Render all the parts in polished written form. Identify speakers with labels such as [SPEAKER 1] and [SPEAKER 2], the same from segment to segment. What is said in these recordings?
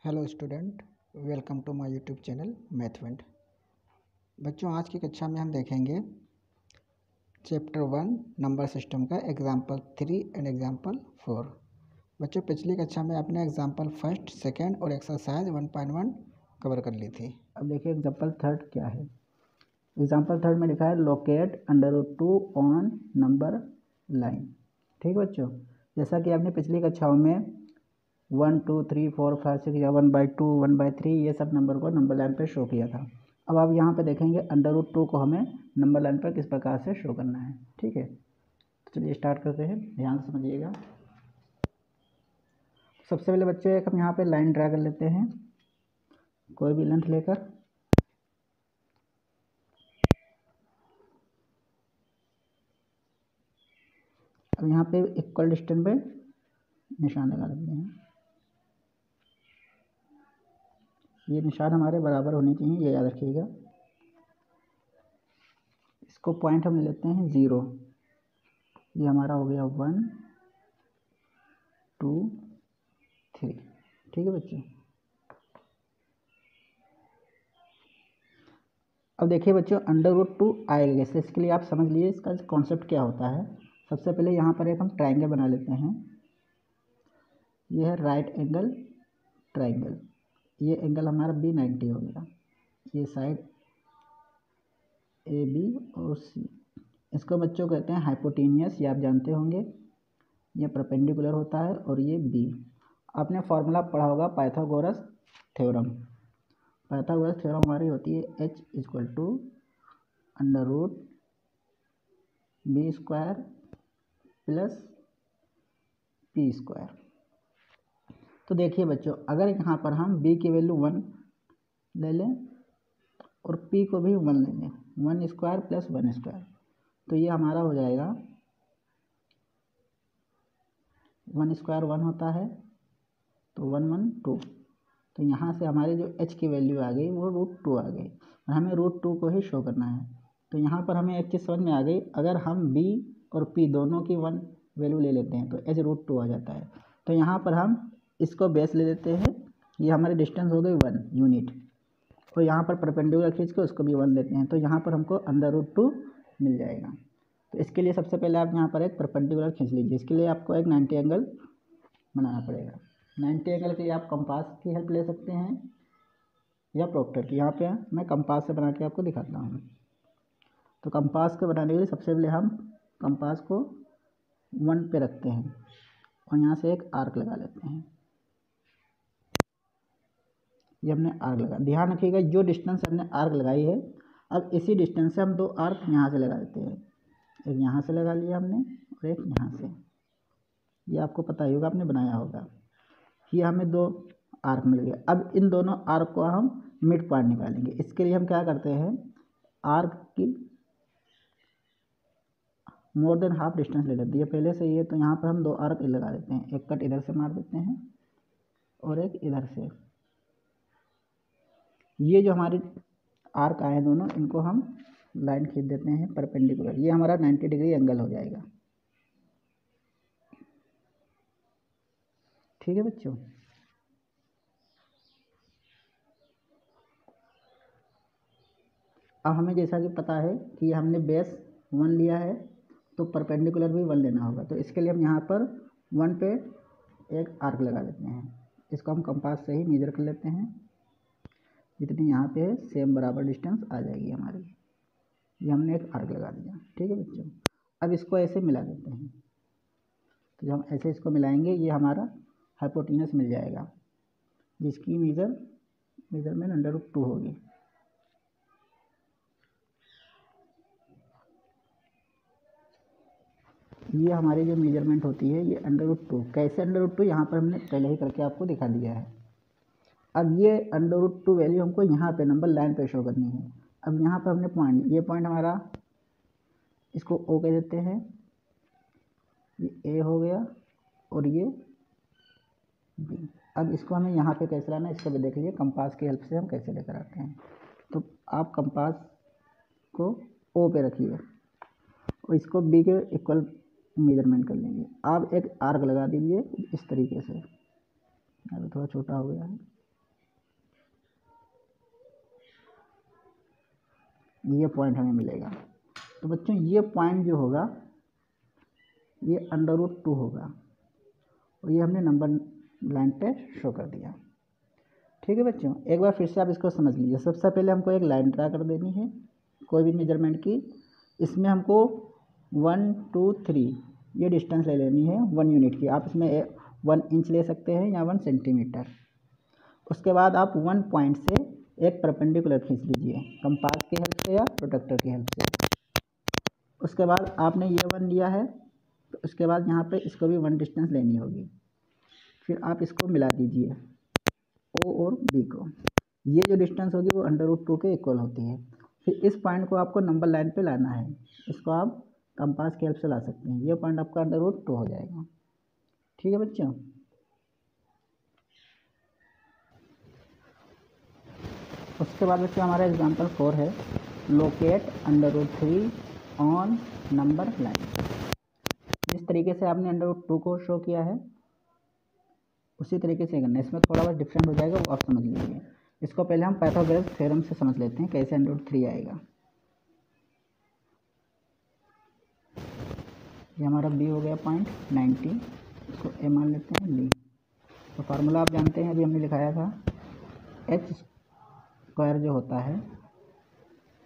[SPEAKER 1] Hello student, welcome to my YouTube channel Mathwent. बच्चों, आज की कक्षा में हम देखेंगे चैप्टर 1 नंबर सिस्टम का एग्जाम्पल 3 एंड एग्जाम्पल 4। बच्चों, पिछली कक्षा में आपने एग्जाम्पल फर्स्ट, सेकंड और एक्सरसाइज 1.1 कवर कर ली थी। अब देखिए एग्जाम्पल थर्ड क्या है। एग्जाम्पल थर्ड में लिखा है लोकेट √2 ऑन नंबर लाइन। ठीक है बच्चों, जैसा कि आपने पिछली कक्षाओं में 1 2 3 4 5 6 या 1/2 1/3 ये सब नंबर को नंबर लाइन पर शो किया था। अब आप यहाँ पे देखेंगे √2 को हमें नंबर लाइन पर किस प्रकार से शो करना है। ठीक है, तो चलिए स्टार्ट करते हैं, ध्यान से समझिएगा। सबसे पहले बच्चे एक हम यहाँ पे लाइन ड्रा कर लेते हैं, कोई भी लेंथ लेकर। अब यहाँ पे इक्वल डिस्टेंस पे निशान लगा लेते हैं। ये निशान हमारे बराबर होने चाहिए, ये याद रखिएगा। इसको पॉइंट हम ले लेते हैं 0। ये हमारा हो गया 1 2 3। ठीक है बच्चों, अब देखिए बच्चों √2 आएगा जैसे, इसके लिए आप समझ लीजिए इसका कॉन्सेप्ट क्या होता है। सबसे पहले यहाँ पर एक हम ट्राइंगल बना लेते हैं। ये है राइट एंगल ट्राइंगल। ये एंगल हमारा B90 हो गया। ये साइड AB और C, इसको बच्चों कहते हैं हाइपोटेनियस, ये आप जानते होंगे। ये परपेंडिकुलर होता है और ये B। आपने फॉर्मूला पढ़ा होगा पाइथागोरस थ्योरम। पाइथागोरस थ्योरम हमारी होती है H = √B² + P²। तो देखिए बच्चों, अगर यहाँ पर हम B की वैल्यू 1 ले लें और P को भी 1 ले लें, 1² + 1², तो ये हमारा हो जाएगा 1² 1 होता है, तो 1 1 2। तो यहाँ से हमारी जो H की वैल्यू आ गई वो √2 आ गई और हमें √2 को ही शो करना है। तो यहाँ पर हमें एक चीज़ समझ में आ गई, अगर हम B और P दोनों की 1 वैल्यू ले लेते हैं तो H √2 आ जाता है। तो यहाँ पर हम इसको बेस ले लेते हैं, ये हमारी डिस्टेंस हो गई 1 यूनिट, और यहाँ पर परपेंडिकुलर खींच के उसको भी 1 लेते हैं, तो यहाँ पर हमको √2 मिल जाएगा। तो इसके लिए सबसे पहले आप यहाँ पर एक परपेंडिकुलर खींच लीजिए। इसके लिए आपको एक 90 एंगल बनाना पड़ेगा। 90 एंगल के लिए आप कंपास की हेल्प ले सकते हैं या प्रोट्रैक्टर की। यहाँ पे मैं कंपास से बना के आपको दिखाता हूँ। तो कंपास को बनाने के लिए सबसे पहले हम कंपास को 1 पे रखते हैं और यहाँ से एक आर्क लगा लेते हैं। ये हमने आर्क लगा, ध्यान रखिएगा जो डिस्टेंस हमने आर्क लगाई है, अब इसी डिस्टेंस से हम 2 आर्क यहाँ से लगा देते हैं। एक यहाँ से लगा लिया हमने और एक यहाँ से। ये आपको पता ही होगा, आपने बनाया होगा। ये हमें 2 आर्क मिल गए। अब इन दोनों आर्क को हम मिड पॉइंट निकालेंगे। इसके लिए हम क्या करते हैं, आर्क की मोर देन हाफ डिस्टेंस ले लेते हैं। ये पहले से ही है, तो यहाँ पर हम 2 आर्क लगा देते हैं। एक कट इधर से मार देते हैं और एक इधर से। ये जो हमारे आर्क आए दोनों, इनको हम लाइन खींच देते हैं परपेंडिकुलर। ये हमारा 90 डिग्री एंगल हो जाएगा। ठीक है बच्चों, अब हमें जैसा कि पता है कि हमने बेस 1 लिया है, तो परपेंडिकुलर भी 1 लेना होगा। तो इसके लिए हम यहाँ पर 1 पे एक आर्क लगा लेते हैं। इसको हम कंपास से ही मेजर कर लेते हैं। जितनी यहाँ पे है सेम बराबर डिस्टेंस आ जाएगी हमारी। ये हमने एक आर्क लगा दिया। ठीक है बच्चों, अब इसको ऐसे मिला देते हैं। तो जब हम ऐसे इसको मिलाएंगे, ये हमारा हाइपोटेनस मिल जाएगा, जिसकी मेजरमेंट √2 होगी। ये हमारी जो मेजरमेंट होती है ये √2। कैसे √2, यहाँ पर हमने पहले ही करके आपको दिखा दिया है। अब ये √2 वैल्यू हमको यहाँ पे नंबर लाइन पे शो करनी है। अब यहाँ पर हमने पॉइंट, ये पॉइंट हमारा, इसको O कह देते हैं, ये A हो गया और ये B। अब इसको हमें यहाँ पे कैसे लाना है, इसको भी देख लीजिए। कंपास की हेल्प से हम कैसे लेकर आते हैं। तो आप कंपास को O पे रखिए और इसको B के इक्वल मेजरमेंट कर लेंगे। आप एक आर्क लगा दीजिए इस तरीके से। अभी थोड़ा छोटा हो गया है। ये पॉइंट हमें मिलेगा। तो बच्चों ये पॉइंट जो होगा ये √2 होगा और ये हमने नंबर लाइन पे शो कर दिया। ठीक है बच्चों, एक बार फिर से आप इसको समझ लीजिए। सबसे पहले हमको एक लाइन ड्रा कर देनी है कोई भी मेजरमेंट की। इसमें हमको 1 2 3 ये डिस्टेंस ले लेनी है 1 यूनिट की। आप इसमें 1 इंच ले सकते हैं या 1 सेंटीमीटर। उसके बाद आप 1 पॉइंट से एक परपेंडिकुलर खींच लीजिए कंपास की हेल्प से या प्रोट्रैक्टर की हेल्प से। उसके बाद आपने ये 1 लिया है तो उसके बाद यहाँ पे इसको भी 1 डिस्टेंस लेनी होगी। फिर आप इसको मिला दीजिए O और B को। ये जो डिस्टेंस होगी वो √2 के इक्वल होती है। फिर इस पॉइंट को आपको नंबर लाइन पे लाना है। इसको आप कंपास की हेल्प से ला सकते हैं। ये पॉइंट आपका √2 हो जाएगा। ठीक है बच्चों, उसके बाद बच्चों हमारा एग्जांपल 4 है, लोकेट √3 ऑन नंबर लाइन। जिस तरीके से आपने √2 को शो किया है उसी तरीके से करना है। इसमें थोड़ा बहुत डिफरेंट हो जाएगा, वो आप समझ लीजिए। इसको पहले हम पाइथागोरस थ्योरम से समझ लेते हैं कैसे √3 आएगा। ये हमारा B हो गया पॉइंट 90, इसको A मान लेते हैं B। तो फार्मूला आप जानते हैं, अभी हमने लिखाया था, h² जो होता है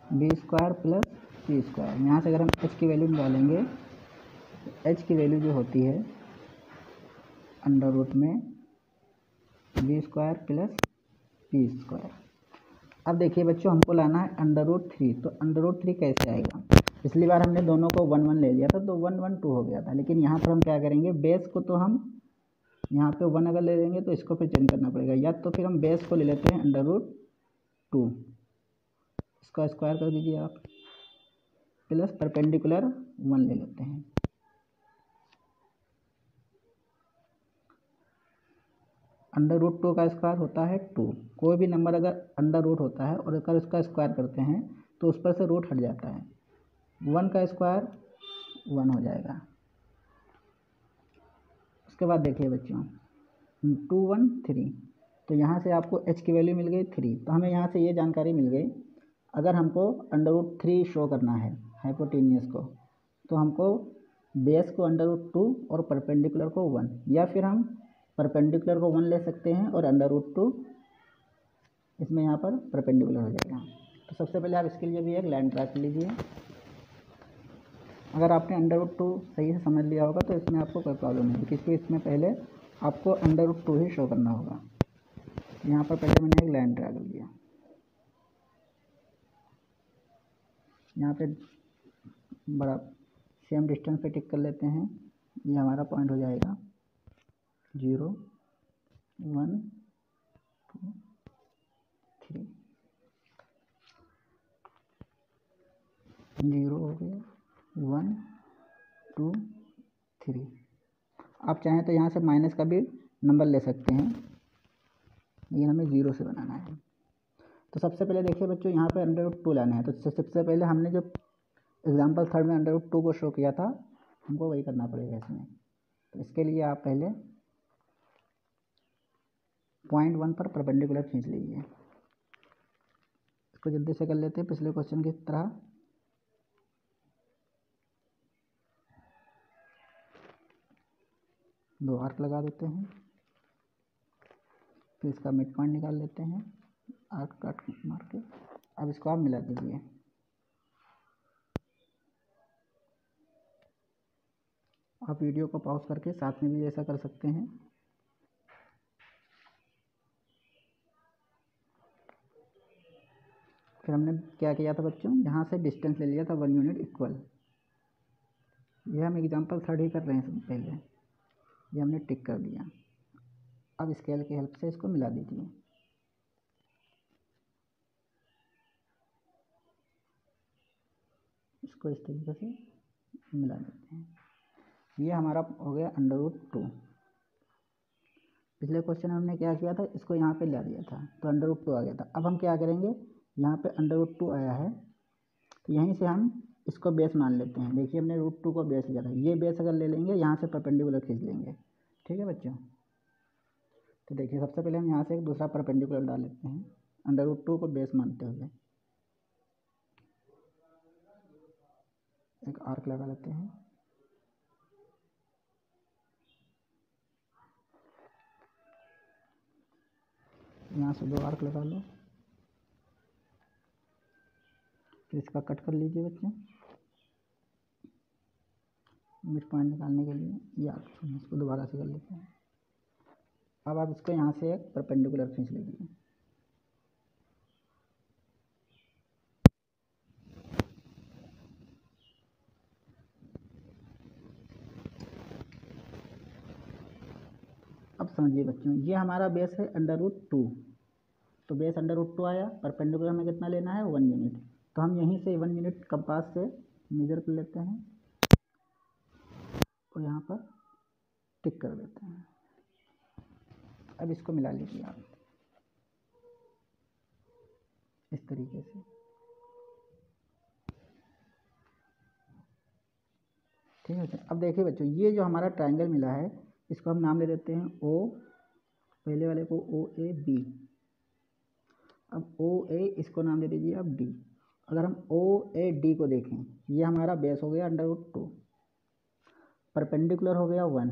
[SPEAKER 1] B² + C²। यहाँ से अगर हम h की वैल्यू निकालेंगे तो h की वैल्यू जो होती है √ में B² + P²। अब देखिए बच्चों, हमको लाना है √3। तो √3 कैसे आएगा? पिछली बार हमने दोनों को 1 1 ले लिया था तो 1 1 2 हो गया था। लेकिन यहाँ पर हम क्या करेंगे, बेस को तो हम यहाँ पे 1 अगर ले लेंगे तो इसको फिर चेंज करना पड़ेगा, या तो फिर हम बेस को ले लेते हैं √2, इसका स्क्वायर कर दीजिए आप, प्लस परपेंडिकुलर 1 ले लेते हैं। √2 का स्क्वायर होता है 2। कोई भी नंबर अगर √ होता है और अगर उसका स्क्वायर करते हैं तो उस पर से रूट हट जाता है। 1 का स्क्वायर 1 हो जाएगा। उसके बाद देखिए बच्चों 2 1 3, तो यहाँ से आपको h की वैल्यू मिल गई 3। तो हमें यहाँ से ये जानकारी मिल गई, अगर हमको √3 शो करना है हाइपोटेन्यूस को, तो हमको बेस को √2 और परपेंडिकुलर को 1, या फिर हम परपेंडिकुलर को 1 ले सकते हैं और √2 इसमें यहाँ पर परपेंडिकुलर हो जाएगा। तो सबसे पहले आप इसके लिए भी एक लाइन ड्रा कर लीजिए। अगर आपने √2 सही से समझ लिया होगा तो इसमें आपको कोई प्रॉब्लम नहीं, क्योंकि इसमें पहले आपको √2 ही शो करना होगा। यहाँ पर पहले मैंने एक लाइन ड्रा कर लिया। यहाँ पे बड़ा सेम डिस्टेंस पे टिक कर लेते हैं। ये हमारा पॉइंट हो जाएगा 0 1 2 3, 0 हो गया, 1 2 3। आप चाहें तो यहाँ से माइनस का भी नंबर ले सकते हैं, लेकिन हमें 0 से बनाना है। तो सबसे पहले देखिए बच्चों, यहाँ पे √2 लाना है। तो सबसे पहले हमने जो एग्जाम्पल 3 में √2 को शो किया था, हमको वही करना पड़ेगा इसमें। तो इसके लिए आप पहले पॉइंट 1 पर परपेंडिकुलर खींच लीजिए। इसको जल्दी से कर लेते हैं पिछले क्वेश्चन की तरह। दो आर्क लगा देते हैं, फिर इसका मिड पॉइंट निकाल लेते हैं आर्क काट मार के। अब इसको आप मिला दीजिए। आप वीडियो को पॉज करके साथ में भी ऐसा कर सकते हैं। फिर हमने क्या किया था बच्चों, यहाँ से डिस्टेंस ले लिया था 1 यूनिट इक्वल। ये हम एग्जाम्पल 3 ही कर रहे हैं पहले, ये हमने टिक कर दिया। अब स्केल की हेल्प से इसको मिला दीजिए। इसको इस तरीके से मिला देते हैं। ये हमारा हो गया √2। पिछले क्वेश्चन में हमने क्या किया था, इसको यहाँ पे ला दिया था तो √2 आ गया था। अब हम क्या करेंगे, यहाँ पे √2 आया है तो यहीं से हम इसको बेस मान लेते हैं। देखिए हमने √2 को बेस लिया था, ये बेस अगर ले लेंगे यहाँ से परपेंडिकुलर खींच लेंगे। ठीक है बच्चों, तो देखिए सबसे पहले हम यहाँ से एक दूसरा परपेंडिकुलर डाल लेते हैं √2 को बेस मानते हुए। एक आर्क लगा लेते हैं। यहाँ से 2 आर्क लगा लो, फिर इसका कट कर लीजिए बच्चे मिड पॉइंट निकालने के लिए। या इसको दोबारा से कर लेते हैं। अब आप इसको यहाँ से एक परपेंडिकुलर खींच लीजिए। अब समझिए बच्चों, ये हमारा बेस है √2, तो बेस √2 आया। परपेंडिकुलर हमें कितना लेना है 1 यूनिट, तो हम यहीं से 1 यूनिट कंपास से मेजर कर लेते हैं और यहाँ पर टिक कर देते हैं। अब इसको मिला लीजिए आप इस तरीके से। ठीक है, अब देखिए बच्चों, ये जो हमारा ट्रायंगल मिला है इसको हम नाम दे देते हैं ओ, पहले वाले को OAB। अब OA इसको नाम दे दीजिए अब D। अगर हम OAD को देखें, ये हमारा बेस हो गया √2, परपेंडिकुलर हो गया 1,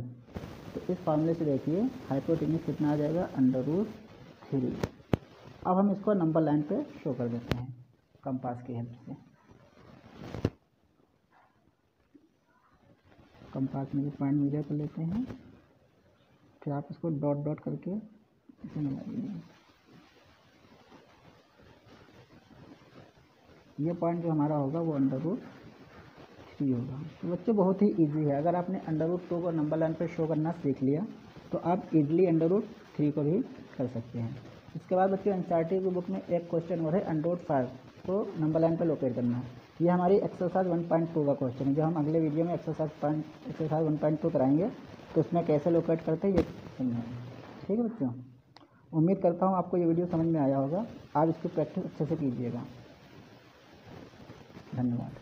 [SPEAKER 1] तो इस फार्मूले से देखिए हाइपोटेन्यूज कितना आ जाएगा √3। अब हम इसको नंबर लाइन पे शो कर देते हैं कंपास की हेल्प से। कंपास में पॉइंट मेजर कर लेते हैं, फिर आप इसको डॉट डॉट करके इसे मिला दीजिए। ये पॉइंट जो हमारा होगा वो √3 होगा। तो बच्चे बहुत ही इजी है, अगर आपने √2 को नंबर लाइन पर शो करना सीख लिया तो आप इजीली √3 को भी कर सकते हैं। इसके बाद बच्चे एनसीईआरटी की बुक में एक क्वेश्चन और है √5 को नंबर लाइन पर लोकेट करना है। ये हमारी एक्सरसाइज 1.2 का क्वेश्चन है, जो हम अगले वीडियो में एक्सरसाइज 1.2 कराएंगे, तो उसमें कैसे लोकेट करते हैं ये समझाएंगे। ठीक है बच्चों, उम्मीद करता हूँ आपको ये वीडियो समझ में आया होगा। आप इसकी प्रैक्टिस अच्छे से कीजिएगा। धन्यवाद।